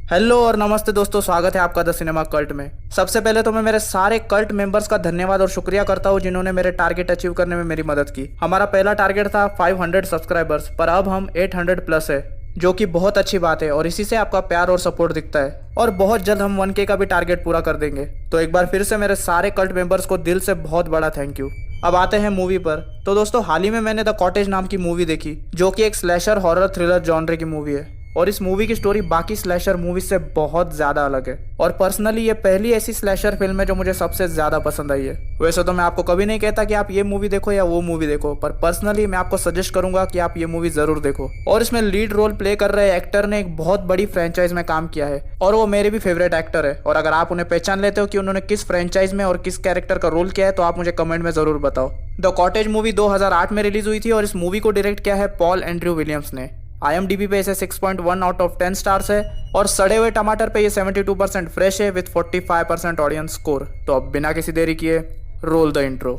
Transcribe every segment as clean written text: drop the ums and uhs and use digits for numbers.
Hello और नमस्ते दोस्तों, स्वागत है आपका द सिनेमा कल्ट में। सबसे पहले तो मैं मेरे सारे कल्ट मेंबर्स का धन्यवाद और शुक्रिया करता हूं जिन्होंने मेरे टारगेट अचीव करने में मेरी मदद की। हमारा पहला टारगेट था 500 सब्सक्राइबर्स, पर अब हम 800 प्लस है, जो कि बहुत अच्छी बात है और इसी से आपका प्यार और सपोर्ट दिखता है। और बहुत जल्द हम 1K का भी टारगेट पूरा कर देंगे। तो एक बार फिर से मेरे सारे कल्ट मेंबर्स को दिल से बहुत बड़ा थैंक यू। अब आते हैं मूवी पर। तो दोस्तों, हाल ही में मैंने द कॉटेज नाम की मूवी देखी, जो कि एक स्लैशर हॉरर थ्रिलर जॉनर की मूवी है। और इस मूवी की स्टोरी बाकी स्लैशर मूवी से बहुत ज्यादा अलग है। और पर्सनली ये पहली ऐसी स्लैशर फिल्म है जो मुझे सबसे ज्यादा पसंद आई है। वैसे तो मैं आपको कभी नहीं कहता कि आप ये मूवी देखो या वो मूवी देखो, पर पर्सनली मैं आपको सजेस्ट करूंगा कि आप ये मूवी जरूर देखो। और इसमें लीड रोल प्ले कर रहे एक्टर ने एक बहुत बड़ी फ्रेंचाइज में काम किया है और वो मेरे भी फेवरेट एक्टर है। और अगर आप उन्हें पहचान लेते हो कि उन्होंने किस फ्रेंचाइज में और किस कैरेक्टर का रोल किया है, तो आप मुझे कमेंट में जरूर बताओ। द कॉटेज मूवी 2008 में रिलीज हुई थी और इस मूवी को डायरेक्ट किया है पॉल एंड्रयू विलियम्स ने। IMDb पे इसे 6.1 आउट ऑफ 10 स्टार्स है और सड़े हुए टमाटर पे ये 72% फ्रेश है विथ 45% ऑडियंस स्कोर। तो अब बिना किसी देरी किए रोल द इंट्रो।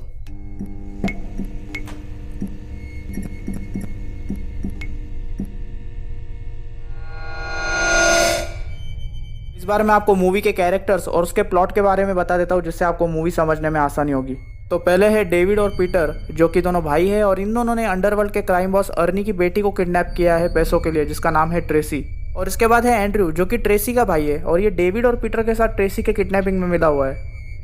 इस बार मैं आपको मूवी के कैरेक्टर्स और उसके प्लॉट के बारे में बता देता हूँ, जिससे आपको मूवी समझने में आसानी होगी। तो पहले है डेविड और पीटर, जो कि दोनों भाई है और इन दोनों ने अंडरवर्ल्ड के क्राइम बॉस अर्नी की बेटी को किडनैप किया है पैसों के लिए, जिसका नाम है ट्रेसी। और इसके बाद है एंड्रयू, जो कि ट्रेसी का भाई है और ये डेविड और पीटर के साथ ट्रेसी के किडनैपिंग में मिला हुआ है।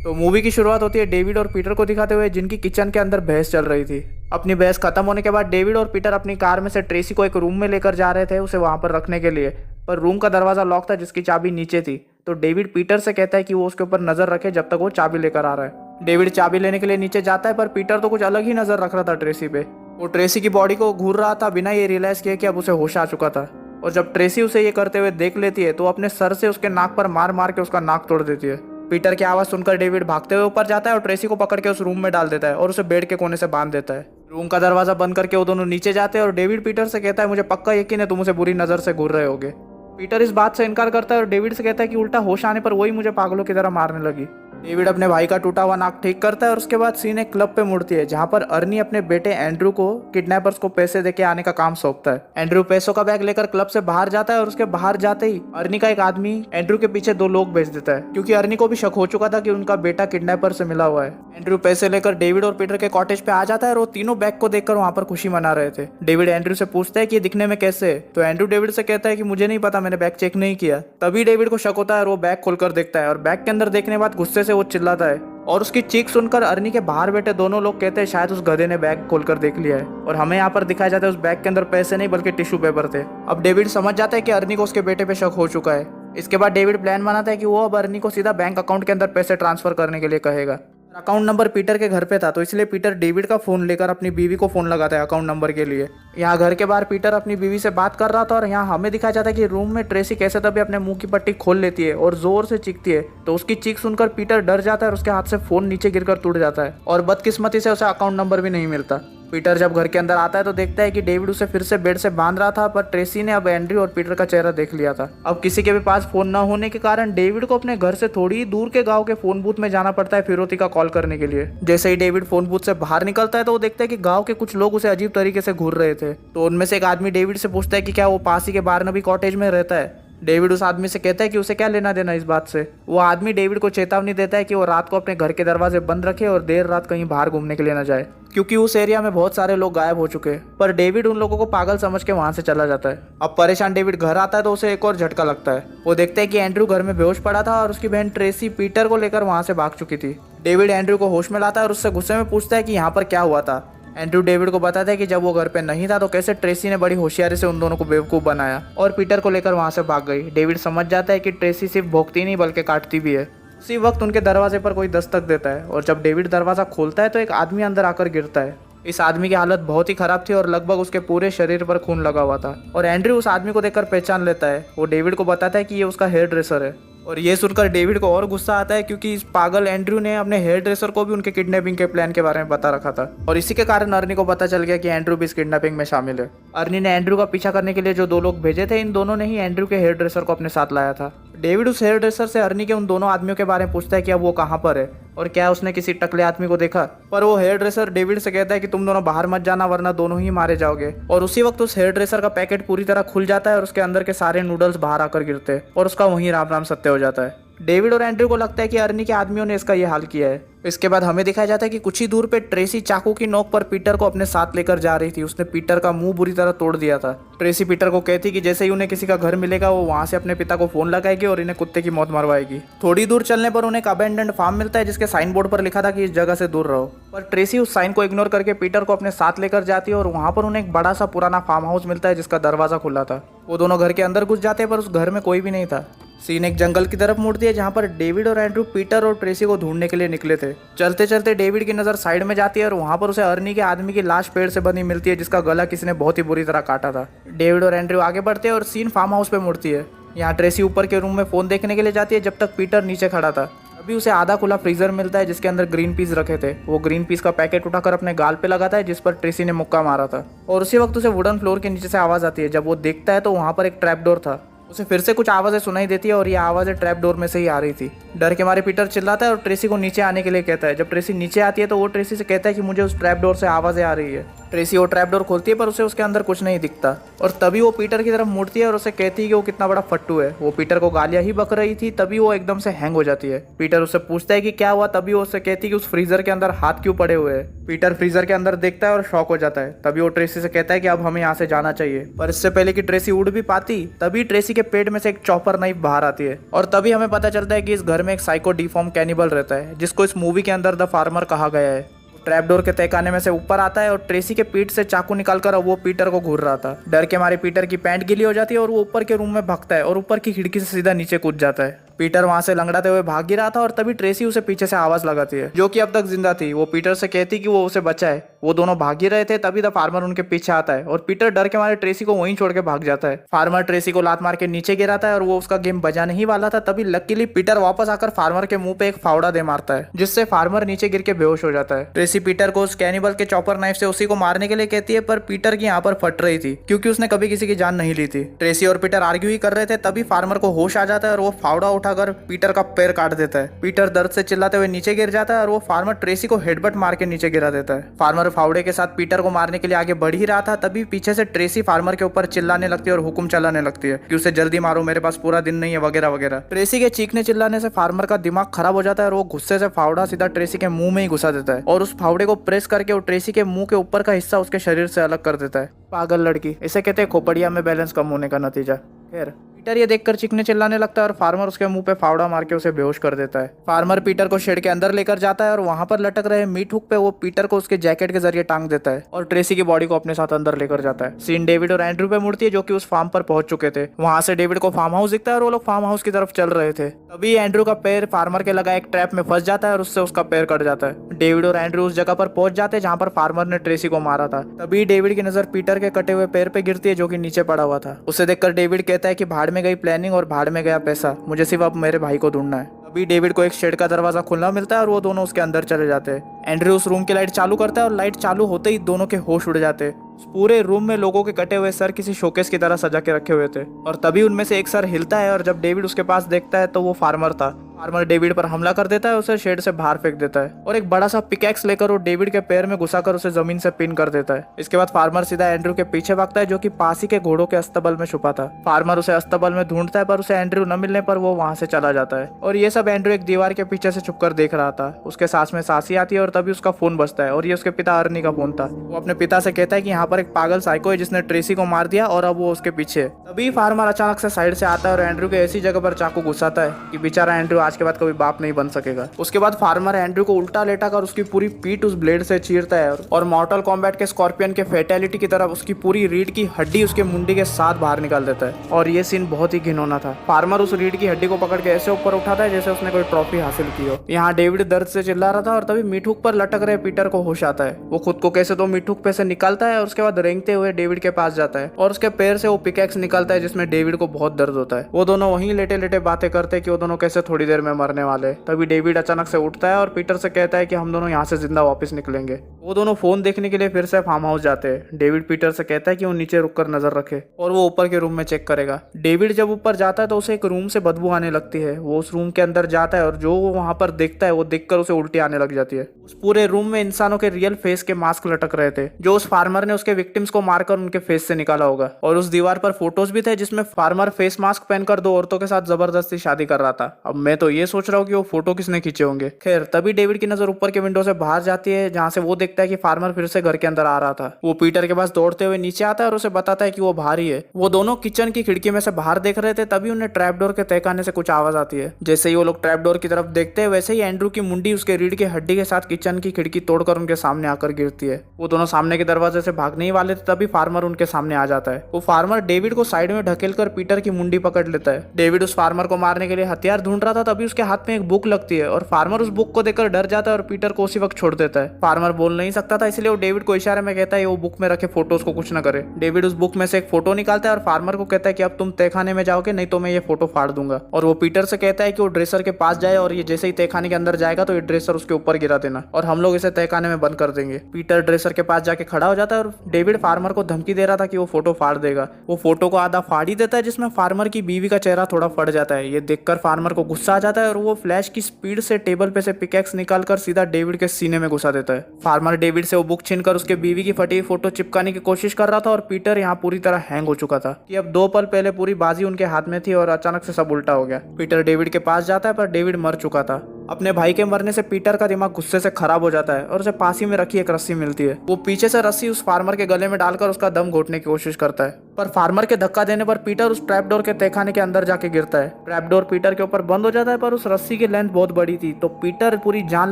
तो मूवी की शुरुआत होती है डेविड और पीटर को दिखाते हुए, जिनकी किचन के अंदर बहस चल रही थी। अपनी बहस खत्म होने के बाद डेविड और पीटर अपनी कार में से ट्रेसी को एक रूम में लेकर जा रहे थे, उसे वहां पर रखने के लिए। पर रूम का दरवाजा लॉक था, जिसकी चाबी नीचे थी। तो डेविड पीटर से कहता है कि वो उसके ऊपर नजर रखे जब तक वो चाबी लेकर आ रहा है। डेविड चाबी लेने के लिए नीचे जाता है, पर पीटर तो कुछ अलग ही नजर रख रहा था ट्रेसी पे। वो ट्रेसी की बॉडी को घूर रहा था बिना ये रियलाइज किए कि अब उसे होश आ चुका था। और जब ट्रेसी उसे ये करते हुए देख लेती है तो अपने सर से उसके नाक पर मार मार के उसका नाक तोड़ देती है। पीटर की आवाज सुनकर डेविड भागते हुए ऊपर जाता है और ट्रेसी को पकड़ के उस रूम में डाल देता है और उसे बेड के कोने से बांध देता है। रूम का दरवाजा बंद करके वो दोनों नीचे जाते हैं और डेविड पीटर से कहता है, मुझे पक्का यकीन है तुम उसे बुरी नजर से घूर रहे होगे। पीटर इस बात से इनकार करता है और डेविड से कहता है कि उल्टा होश आने पर वही मुझे पागलों की तरह मारने लगी। डेविड अपने भाई का टूटा हुआ नाक ठीक करता है और उसके बाद सीन एक क्लब पे मुड़ती है, जहां पर अर्नी अपने बेटे एंड्रू को किडनैपर्स को पैसे देके आने का काम सौंपता है। एंड्रू पैसों का बैग लेकर क्लब से बाहर जाता है और उसके बाहर जाते ही अर्नी का एक आदमी एंड्रू के पीछे 2 लोग भेज देता है, क्योंकि अर्नी को भी शक हो चुका था कि उनका बेटा किडनैपर से मिला हुआ है। एंड्रू पैसे लेकर डेविड और पीटर के कॉटेज पे आ जाता है और वो तीनों बैग को देखकर वहां पर खुशी मना रहे थे। डेविड एंड्रू से पूछता है कि ये दिखने में कैसे है, तो एंड्रू डेविड से कहता है कि मुझे नहीं पता, मैंने बैग चेक नहीं किया। तभी डेविड को शक होता है और वो बैग खोलकर देखता है और बैग के अंदर देखने के बाद गुस्से से वो चिल्लाता है। और उसकी चीख सुनकर अर्नी के बाहर बैठे दोनों लोग कहते हैं शायद उस गधे ने बैग खोलकर देख लिया है। और हमें यहाँ पर दिखाया जाता है उस बैग के अंदर पैसे नहीं बल्कि टिश्यू पेपर थे। अब डेविड समझ जाता है कि अर्नी को उसके बेटे पे शक हो चुका है। इसके बाद डेविड प्लान बनाता है कि वो अब अर्नी को सीधा बैंक अकाउंट के अंदर पैसे ट्रांसफर करने के लिए कहेगा। अकाउंट नंबर पीटर के घर पे था, तो इसलिए पीटर डेविड का फोन लेकर अपनी बीवी को फोन लगाता है अकाउंट नंबर के लिए। यहाँ घर के बाहर पीटर अपनी बीवी से बात कर रहा था और यहाँ हमें दिखाया जाता है कि रूम में ट्रेसी कैसे तभी अपने मुंह की पट्टी खोल लेती है और जोर से चीखती है। तो उसकी चीख सुनकर पीटर डर जाता है और उसके हाथ से फोन नीचे गिरकर टूट जाता है और बदकिस्मती से उसे अकाउंट नंबर भी नहीं मिलता। पीटर जब घर के अंदर आता है तो देखता है कि डेविड उसे फिर से बेड से बांध रहा था, पर ट्रेसी ने अब एंड्रयू और पीटर का चेहरा देख लिया था। अब किसी के भी पास फोन न होने के कारण डेविड को अपने घर से थोड़ी ही दूर के गांव के फोन बूथ में जाना पड़ता है फिरौती का कॉल करने के लिए। जैसे ही डेविड फोन बूथ से बाहर निकलता है तो वो देखता है कि गांव के कुछ लोग उसे अजीब तरीके से घूर रहे थे। तो उनमें से एक आदमी डेविड से पूछता है कि क्या वो पास ही के बारनबी कॉटेज में रहता है। डेविड उस आदमी से कहता है कि उसे क्या लेना देना इस बात से। वो आदमी डेविड को चेतावनी देता है कि वो रात को अपने घर के दरवाजे बंद रखे और देर रात कहीं बाहर घूमने के लिए न जाए, क्योंकि उस एरिया में बहुत सारे लोग गायब हो चुके हैं। पर डेविड उन लोगों को पागल समझ के वहां से चला जाता है। अब परेशान डेविड घर आता है तो उसे एक और झटका लगता है। वो देखता है कि एंड्रयू घर में बेहोश पड़ा था और उसकी बहन ट्रेसी पीटर को लेकर वहां से भाग चुकी थी। डेविड एंड्रयू को होश में लाता है और उससे गुस्से में पूछता है कि यहाँ पर क्या हुआ था। एंड्रयू डेविड को बताता है कि जब वो घर पे नहीं था तो कैसे ट्रेसी ने बड़ी होशियारी से उन दोनों को बेवकूफ़ बनाया और पीटर को लेकर वहां से भाग गई। डेविड समझ जाता है कि ट्रेसी सिर्फ भोंकती नहीं बल्कि काटती भी है। उसी वक्त उनके दरवाजे पर कोई दस्तक देता है और जब डेविड दरवाजा खोलता है तो एक आदमी अंदर आकर गिरता है। इस आदमी की हालत बहुत ही खराब थी और लगभग उसके पूरे शरीर पर खून लगा हुआ था। और एंड्रयू उस आदमी को देखकर पहचान लेता है। वो डेविड को बताता है कि ये उसका हेयर ड्रेसर है। और ये सुनकर डेविड को और गुस्सा आता है, क्योंकि इस पागल एंड्रयू ने अपने हेयर ड्रेसर को भी उनके किडनैपिंग के प्लान के बारे में बता रखा था। और इसी के कारण अर्नी को पता चल गया कि एंड्रयू भी इस किडनैपिंग में शामिल है। अर्नी ने एंड्रयू का पीछा करने के लिए जो 2 लोग भेजे थे, इन दोनों ने ही एंड्रयू के हेयर ड्रेसर को अपने साथ लाया था। डेविड उस हेयर ड्रेसर से अर्नी के उन दोनों आदमियों के बारे में पूछता है कि अब वो कहाँ पर है और क्या उसने किसी टकले आदमी को देखा। पर वो हेयर ड्रेसर डेविड से कहता है कि तुम दोनों बाहर मत जाना वरना दोनों ही मारे जाओगे। और उसी वक्त उस हेयर ड्रेसर का पैकेट पूरी तरह खुल जाता है और उसके अंदर के सारे नूडल्स बाहर आकर गिरते हैं और उसका वहीं राम राम सत्य हो जाता है। डेविड और एंड्रयू को लगता है कि अर्नी के आदमियों ने इसका ये हाल किया है। इसके बाद हमें दिखाया जाता है कि कुछ ही दूर पे ट्रेसी चाकू की नोक पर पीटर को अपने साथ लेकर जा रही थी। उसने पीटर का मुंह बुरी तरह तोड़ दिया था। ट्रेसी पीटर को कहती कि जैसे ही उन्हें किसी का घर मिलेगा वो वहां से अपने पिता को फोन लगाएगी और इन्हें कुत्ते की मौत मरवाएगी। थोड़ी दूर चलने पर उन्हें एक अबेंडेंड फार्म मिलता है जिसके साइन बोर्ड पर लिखा था कि इस जगह से दूर रहो। पर ट्रेसी उस साइन को इग्नोर करके पीटर को अपने साथ लेकर जाती है और वहां पर उन्हें एक बड़ा सा पुराना फार्म हाउस मिलता है जिसका दरवाजा खुला था। वो दोनों घर के अंदर घुस जाते हैं पर उस घर में कोई भी नहीं था। सीन एक जंगल की तरफ मुड़ती है जहाँ पर डेविड और एंड्रयू पीटर और ट्रेसी को ढूंढने के लिए निकले थे। चलते चलते डेविड की नज़र साइड में जाती है और वहाँ पर उसे अर्नी के आदमी की लाश पेड़ से बनी मिलती है जिसका गला किसी ने बहुत ही बुरी तरह काटा था। डेविड और एंड्रयू आगे बढ़ते हैं और सीन फार्म हाउस पे मुड़ती है। यहाँ ट्रेसी ऊपर के रूम में फ़ोन देखने के लिए जाती है जब तक पीटर नीचे खड़ा था। अभी उसे आधा खुला फ्रीजर मिलता है जिसके अंदर ग्रीन पीस रखे थे। वो ग्रीन पीस का पैकेट उठाकर अपने गाल पे लगाता है जिस पर ट्रेसी ने मुक्का मारा था। और उसी वक्त उसे वुडन फ्लोर के नीचे से आवाज़ आती है। जब वो देखता है तो वहाँ पर एक ट्रैप डोर था। उसे फिर से कुछ आवाज़ें सुनाई देती है और ये आवाज़ें ट्रैप डोर में से ही आ रही थी। डर के मारे पीटर चिल्लाता है और ट्रेसी को नीचे आने के लिए कहता है। जब ट्रेसी नीचे आती है तो वो ट्रेसी से कहता है कि मुझे उस ट्रैप डोर से आवाज़ें आ रही है। ट्रेसी वो ट्रैप डोर खोलती है पर उसे उसके अंदर कुछ नहीं दिखता और तभी वो पीटर की तरफ मुड़ती है और उसे कहती है कि वो कितना बड़ा फट्टू है। वो पीटर को गालियां ही बक रही थी तभी वो एकदम से हैंग हो जाती है। पीटर उससे पूछता है कि क्या हुआ, तभी वो उससे कहती है कि उस फ्रीजर के अंदर हाथ क्यों पड़े हुए हैं। पीटर फ्रीजर के अंदर देखता है और शॉक हो जाता है। तभी वो ट्रेसी से कहता है कि अब हमें यहाँ से जाना चाहिए। पर इससे पहले कि ट्रेसी उड़ भी पाती तभी ट्रेसी के पेट में से एक चॉपर नाइफ बाहर आती है और तभी हमें पता चलता है कि इस घर में एक साइको डिफॉर्म कैनिबल रहता है जिसको इस मूवी के अंदर द फार्मर कहा गया है। ट्रैप डोर के तहखाने में से ऊपर आता है और ट्रेसी के पीठ से चाकू निकालकर अब वो पीटर को घूर रहा था। डर के मारे पीटर की पैंट गीली हो जाती है और वो ऊपर के रूम में भागता है और ऊपर की खिड़की से सीधा नीचे कूद जाता है। पीटर वहां से लंगड़ाते हुए भाग ही रहा था और तभी ट्रेसी उसे पीछे से आवाज लगाती है जो कि अब तक जिंदा थी। वो पीटर से कहती कि वो उसे बचाए। वो दोनों भाग ही रहे थे तभी द फार्मर उनके पीछे आता है और पीटर डर के मारे ट्रेसी को वहीं छोड़ के भाग जाता है। फार्मर ट्रेसी को लात मार के नीचे गिराता है और वो उसका गेम बजाने ही वाला था तभी लकीली पीटर वापस आकर फार्मर के मुंह पे एक फावड़ा दे मारता है जिससे फार्मर नीचे गिर के बेहोश हो जाता है। ट्रेसी पीटर को उस कैनिबल के चॉपर नाइफ से उसी को मारने के लिए कहती है पर पीटर की यहाँ पर फट रही थी क्योंकि उसने कभी किसी की जान नहीं ली थी। ट्रेसी और पीटर आर्ग्यू ही कर रहे थे तभी फार्मर को होश आ जाता है और वो फावड़ा उठाकर पीटर का पैर काट देता है। पीटर दर्द से चिल्लाते हुए नीचे गिर जाता है और वो फार्मर ट्रेसी को हेडबट मार के नीचे गिरा देता है। फार्मर फावड़े के साथ पीटर को मारने के लिए आगे बढ़ ही रहा था तभी पीछे से ट्रेसी फार्मर के ऊपर चिल्लाने लगती है और हुक्म चलाने लगती है कि उसे जल्दी मारो, मेरे पास पूरा दिन नहीं है वगैरह वगैरह। ट्रेसी के चीखने चिल्लाने से फार्मर का दिमाग खराब हो जाता है और वो गुस्से से फावड़ा सीधा ट्रेसी के मुंह में ही घुसा देता है और उस फावड़े को प्रेस करके वो ट्रेसी के मुंह के ऊपर का हिस्सा उसके शरीर से अलग कर देता है। पागल लड़की, इसे कहते हैं खोपड़िया में बैलेंस कम होने का नतीजा। खैर पीटर ये देखकर चीखने चिल्लाने लगता है और फार्मर उसके मुंह पे फावड़ा मार के उसे बेहोश कर देता है। फार्मर पीटर को शेड के अंदर लेकर जाता है और वहां पर लटक रहे मीट हुक पे वो पीटर को उसके जैकेट के जरिए टांग देता है और ट्रेसी की बॉडी को अपने साथ अंदर लेकर जाता है। सीन डेविड और एंड्रयू पे मुड़ती है जो कि उस फार्म पर पहुंच चुके थे। वहां से डेविड को फार्म हाउस दिखता है और वो लोग फार्म हाउस की तरफ चल रहे थे। तभी एंड्रयू का पैर फार्मर के लगा एक ट्रैप में फंस जाता है और उससे उसका पैर कट जाता है। डेविड और एंड्रयू उस जगह पर पहुंच जाते हैं जहां पर फार्मर ने ट्रेसी को मारा था। तभी डेविड की नजर पीटर के कटे हुए पैर पे गिरती है जो कि नीचे पड़ा हुआ था। उसे देखकर डेविड कहता है कि भाड़ में गई प्लानिंग और भाड़ में गया पैसा, मुझे सिर्फ अब मेरे भाई को ढूंढना है। अभी डेविड को एक शेड का दरवाजा खुला मिलता है और वो दोनों उसके अंदर चले जाते हैं। एंड्रयू उस रूम की लाइट चालू करता है और लाइट चालू होते ही दोनों के होश उड़ जाते हैं। पूरे रूम में लोगों के कटे हुए सर किसी शोकेस की तरह सजा के रखे हुए थे और तभी उनमें से एक सर हिलता है और जब डेविड उसके पास देखता है तो वो फार्मर था। फार्मर डेविड पर हमला कर देता है, उसे शेड से बाहर फेंक देता है और एक बड़ा सा पिकैक्स लेकर वो डेविड के पैर में घुसाकर उसे जमीन से पिन कर देता है। इसके बाद फार्मर सीधा एंड्रयू के पीछे भागता है जो कि पास ही के घोड़ों के अस्तबल में छुपा था। फार्मर उसे अस्तबल में ढूंढता है पर उसे एंड्रयू न मिलने पर वो वहां से चला जाता है और ये सब एंड्रयू एक दीवार के पीछे से छुपकर देख रहा था। उसके सांस में सांसी आती है और तभी उसका फोन बजता है और ये उसके पिता अर्नी का फोन था। वो अपने पिता से कहता है कि यहाँ पर एक पागल साइको है जिसने ट्रेसी को मार दिया और अब वो उसके पीछे। तभी फार्मर अचानक से साइड से आता है और एंड्रयू के ऐसी जगह पर चाकू घुसाता है कि बेचारा एंड्रयू आज के बाद कभी बाप नहीं बन सकेगा। उसके बाद फार्मर एंड्रयू को उल्टा लेटाकर उसकी पूरी पीठ उस ब्लेड से चीरता है और मॉर्टल कॉम्बैट के स्कॉर्पियन के फेटेलिटी की तरफ उसकी पूरी रीढ़ की हड्डी उसके मुंडी के साथ बाहर निकाल देता है और ये सीन बहुत ही घिनौना था। फार्मर उस रीढ़ की हड्डी को पकड़ के ऐसे ऊपर उठाता है जैसे उसने कोई ट्रॉफी हासिल की हो। यहाँ डेविड दर्द से चिल्ला रहा था और तभी मीठुक पर लटक रहे पीटर को होश आता है। वो खुद को कैसे तो मीठुक पे से निकालता है और उसके बाद रेंगते हुए डेविड के पास जाता है और उसके पैर से वो पिकैक्स निकालता है जिसमें डेविड को बहुत दर्द होता है। वो दोनों वहीं लेटे लेटे बातें करते कि वो दोनों कैसे थोड़ी देर देर में मरने वाले। तभी डेविड अचानक से उठता है और पीटर से कहता है कि हम दोनों यहाँ से जिंदा वापस निकलेंगे। वो दोनों फोन देखने के लिए फिर से फार्म हाउस जाते हैं। डेविड पीटर से कहता है कि वो नीचे रुककर नजर रखे और वो ऊपर के रूम में चेक करेगा। डेविड जब ऊपर जाता है तो उसे एक रूम से बदबू आने लगती है। वो उस रूम के अंदर जाता है और जो वो वहां पर देखता है वो देखकर उसे उल्टी आने लग जाती है। उस पूरे रूम में इंसानों के रियल फेस के मास्क लटक रहे थे, जो उस फार्मर ने उसके विक्टिम्स को मारकर उनके फेस से निकाला होगा। और उस दीवार पर फोटोज भी थे जिसमें फार्मर फेस मास्क पहनकर दो औरतों के साथ जबरदस्ती शादी कर रहा था। अब मैं तो ये सोच रहा हूँ कि वो फोटो किसने खींचे होंगे। खैर, तभी डेविड की नजर ऊपर के विंडो से बाहर जाती है, जहाँ से वो देखता है कि फार्मर फिर से घर के अंदर आ रहा था। वो पीटर के पास दौड़ते हुए नीचे आता है और उसे बताता है कि वो बाहर ही है। वो दोनों किचन की खिड़की में से बाहर देख रहे थे, तभी उन्हें ट्रैप डोर के तहखाने से कुछ आवाज आती है। जैसे ही वो लोग ट्रैप डोर की तरफ देखते हैं, वैसे ही एंड्रू की मुंडी उसके रीढ़ की हड्डी के साथ किचन की खिड़की तोड़कर उनके सामने आकर गिरती है। वो दोनों सामने के दरवाजे से भागने ही वाले थे, तभी फार्मर उनके सामने आ जाता है। वो फार्मर डेविड को साइड में ढकेलकर पीटर की मुंडी पकड़ लेता है। डेविड उस फार्मर को मारने के लिए हथियार ढूंढ रहा था, तभी उसके हाथ में एक बुक लगती है और फार्मर उस बुक को देखकर डर जाता है और पीटर को उसी वक्त छोड़ देता है। फार्मर बोल नहीं सकता था, इसलिए वो डेविड को इशारे में कहता है वो बुक में रखे फोटोज को कुछ न करे। डेविड उस बुक में से एक फोटो निकालता है और फार्मर को कहता है कि अब तुम तहखाने में जाओगे, नहीं तो मैं ये फोटो फाड़ दूंगा। और वो पीटर से कहता है कि वो ड्रेसर के पास जाए और ये जैसे ही तहखाने के अंदर जाएगा तो ये ड्रेसर उसके ऊपर गिरा देना और हम लोग इसे तहखाने में बंद कर देंगे। पीटर ड्रेसर के पास जाके खड़ा हो जाता है और डेविड फार्मर को धमकी दे रहा था कि वो फोटो फाड़ देगा। वो फोटो को आधा फाड़ ही देता है, जिसमें फार्मर की बीवी का चेहरा थोड़ा फट जाता है। ये देखकर फार्मर को गुस्सा आ जाता है और वो फ्लैश की स्पीड से टेबल पे से पिकैक्स निकालकर सीधा डेविड के सीने में घुसा देता है। फार्मर डेविड से वो बुक छीनकर उसके बीवी की फटी हुई फोटो चिपकाने की कोशिश कर रहा था और पीटर यहाँ पूरी तरह हैंग हो चुका था कि अब 2 पल पहले पूरी बाजी उनके हाथ में थी और अचानक से सब उल्टा हो गया। पीटर डेविड के पास जाता है पर डेविड मर चुका था। अपने भाई के मरने से पीटर का दिमाग गुस्से से खराब हो जाता है और उसे पास ही में रखी एक रस्सी मिलती है। वो पीछे से रस्सी उस फार्मर के गले में डालकर उसका दम घोटने की कोशिश करता है, पर फार्मर के धक्का देने पर पीटर उस ट्रैप डोर के तहखाने के अंदर जाके गिरता है। ट्रैप डोर पीटर के ऊपर बंद हो जाता है, पर उस रस्सी की लेंथ बहुत बड़ी थी तो पीटर पूरी जान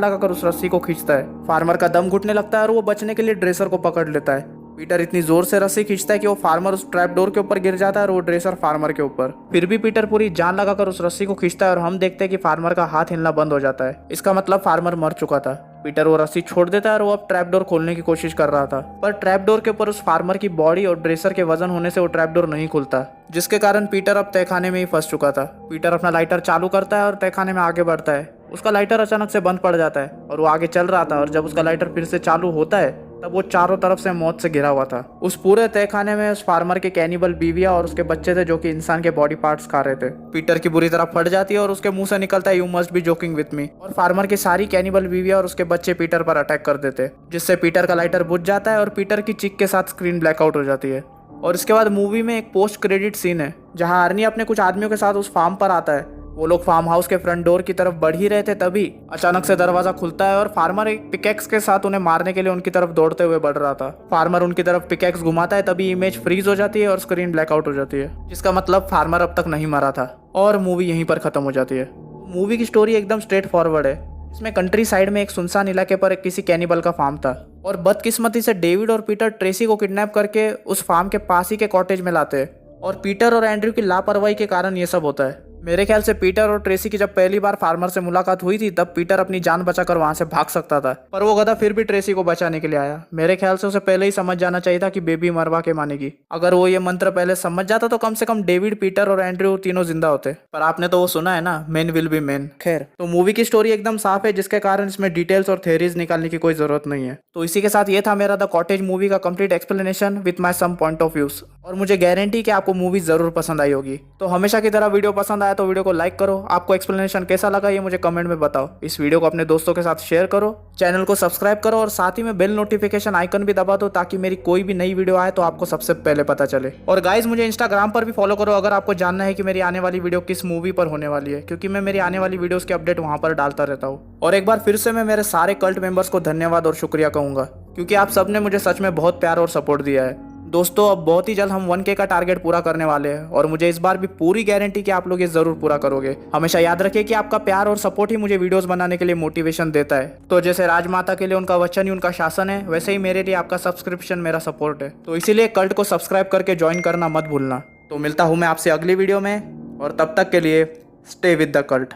लगाकर उस रस्सी को खींचता है। फार्मर का दम घुटने लगता है और वो बचने के लिए ड्रेसर को पकड़ लेता है। पीटर इतनी जोर से रस्सी खींचता है कि वो फार्मर उस ट्रैप डोर के ऊपर गिर जाता है और वो ड्रेसर फार्मर के ऊपर। फिर भी पीटर पूरी जान लगाकर उस रस्सी को खींचता है और हम देखते हैं कि फार्मर का हाथ हिलना बंद हो जाता है। इसका मतलब फार्मर मर चुका था। पीटर वो रस्सी छोड़ देता है और वो अब ट्रैप डोर खोलने की कोशिश कर रहा था, पर ट्रैप डोर के ऊपर उस फार्मर की बॉडी और ड्रेसर के वजन होने से वो ट्रैप डोर नहीं खुलता, जिसके कारण पीटर अब तहखाने में ही फंस चुका था। पीटर अपना लाइटर चालू करता है और तहखाने में आगे बढ़ता है। उसका लाइटर अचानक से बंद पड़ जाता है और वो आगे चल रहा था और जब उसका लाइटर फिर से चालू होता है तब वो चारों तरफ से मौत से घिरा हुआ था। उस पूरे तहखाने में उस फार्मर के कैनिबल बीवियां और उसके बच्चे थे जो कि इंसान के बॉडी पार्ट्स खा रहे थे। पीटर की बुरी तरह फट जाती है और उसके मुंह से निकलता है you must be joking with me, और फार्मर की सारी कैनिबल बीवियां और उसके बच्चे पीटर पर अटैक कर देते, जिससे पीटर का लाइटर बुझ जाता है और पीटर की चीख के साथ स्क्रीन ब्लैकआउट हो जाती है। और इसके बाद मूवी में एक पोस्ट क्रेडिट सीन है जहां अर्नी अपने कुछ आदमियों के साथ उस फार्म पर आता है। वो लोग फार्म हाउस के फ्रंट डोर की तरफ बढ़ ही रहे थे, तभी अचानक से दरवाजा खुलता है और फार्मर एक पिकैक्स के साथ उन्हें मारने के लिए उनकी तरफ दौड़ते हुए बढ़ रहा था। फार्मर उनकी तरफ पिकैक्स घुमाता है, तभी इमेज फ्रीज हो जाती है और स्क्रीन ब्लैकआउट हो जाती है, जिसका मतलब फार्मर अब तक नहीं मरा था और मूवी यहीं पर खत्म हो जाती है। मूवी की स्टोरी एकदम स्ट्रेट फॉरवर्ड है। इसमें कंट्री साइड में एक सुनसान इलाके पर किसी कैनिबल का फार्म था और बदकिस्मती से डेविड और पीटर ट्रेसी को किडनैप करके उस फार्म के पास ही के कॉटेज में लाते हैं और पीटर और एंड्रयू की लापरवाही के कारण ये सब होता है। मेरे ख्याल से पीटर और ट्रेसी की जब पहली बार फार्मर से मुलाकात हुई थी तब पीटर अपनी जान बचाकर वहां से भाग सकता था, पर वो गधा फिर भी ट्रेसी को बचाने के लिए आया। मेरे ख्याल से उसे पहले ही समझ जाना चाहिए था कि बेबी मरवा के मानेगी। अगर वो ये मंत्र पहले समझ जाता तो कम से कम डेविड, पीटर और एंड्रयू तीनों जिंदा होते, पर आपने तो वो सुना है ना, मेन विल बी मेन। खैर, तो मूवी की स्टोरी एकदम साफ है, जिसके कारण इसमें डिटेल्स और थ्योरीज निकालने की कोई जरूरत नहीं है। तो इसी के साथ ये था मेरा द कॉटेज मूवी का complete explanation with my some point of views, और मुझे गारंटी कि आपको मूवी जरूर पसंद आई होगी। तो हमेशा की तरह वीडियो पसंद आया तो वीडियो को लाइक करो। आपको एक्सप्लेनेशन कैसा लगा ये मुझे कमेंट में बताओ। इस वीडियो को अपने दोस्तों के साथ शेयर करो, चैनल को सब्सक्राइब करो और साथ ही में बेल नोटिफिकेशन आइकन भी दबा दो ताकि मेरी कोई भी नई वीडियो आए तो आपको सबसे पहले पता चले। और गाइज, मुझे इंस्टाग्राम पर भी फॉलो करो अगर आपको जानना है कि मेरी आने वाली वीडियो किस मूवी पर होने वाली है, क्योंकि मैं मेरी आने वाली वीडियोस के अपडेट वहां पर डालता रहता हूँ। और एक बार फिर से मैं मेरे सारे कल्ट मेंबर्स को धन्यवाद और शुक्रिया कहूंगा, क्योंकि आप सबने मुझे सच में बहुत प्यार और सपोर्ट दिया है। दोस्तों, अब बहुत ही जल्द हम 1K का टारगेट पूरा करने वाले हैं और मुझे इस बार भी पूरी गारंटी कि आप लोग ये जरूर पूरा करोगे। हमेशा याद रखिए कि आपका प्यार और सपोर्ट ही मुझे वीडियोस बनाने के लिए मोटिवेशन देता है। तो जैसे राजमाता के लिए उनका वचन ही उनका शासन है, वैसे ही मेरे लिए आपका सब्सक्रिप्शन मेरा सपोर्ट है। तो इसीलिए कल्ट को सब्सक्राइब करके ज्वाइन करना मत भूलना। तो मिलता हूँ मैं आपसे अगली वीडियो में, और तब तक के लिए स्टे विद द कल्ट।